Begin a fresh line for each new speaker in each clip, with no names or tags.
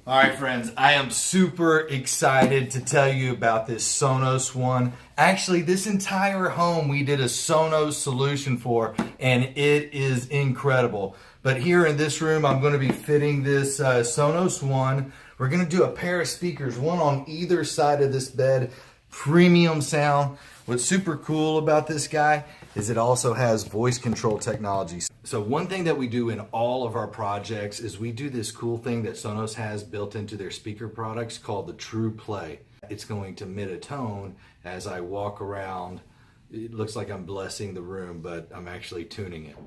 All right, friends, I am super excited to tell you about this Sonos One. Actually, this entire home we did a Sonos solution for, and it is incredible. But here in this room, I'm going to be fitting this Sonos One. We're going to do a pair of speakers, one on either side of this bed, premium sound. What's super cool about this guy is it also has voice control technology. So one thing that we do in all of our projects is we do this cool thing that Sonos has built into their speaker products called the True Play. It's going to emit a tone as I walk around. It looks like I'm blessing the room, but I'm actually tuning it.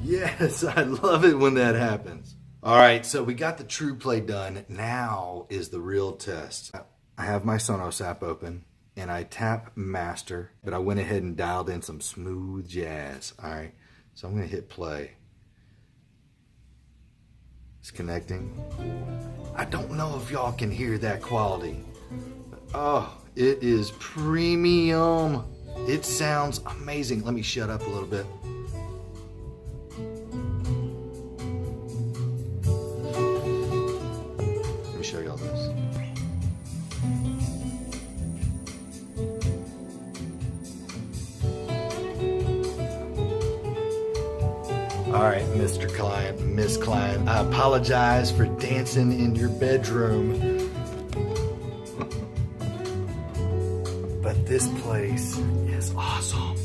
Yes, I love it when that happens. All right, so we got the True Play done. Now is the real test. I have my Sonos app open and I tap master, but I went ahead and dialed in some smooth jazz. All right, so I'm gonna hit play. It's connecting. I don't know if y'all can hear that quality. Oh, it is premium. It sounds amazing. Let me shut up a little bit. Let me show y'all this. All right, Mr. Client, Miss Client, I apologize for dancing in your bedroom. But this place is awesome.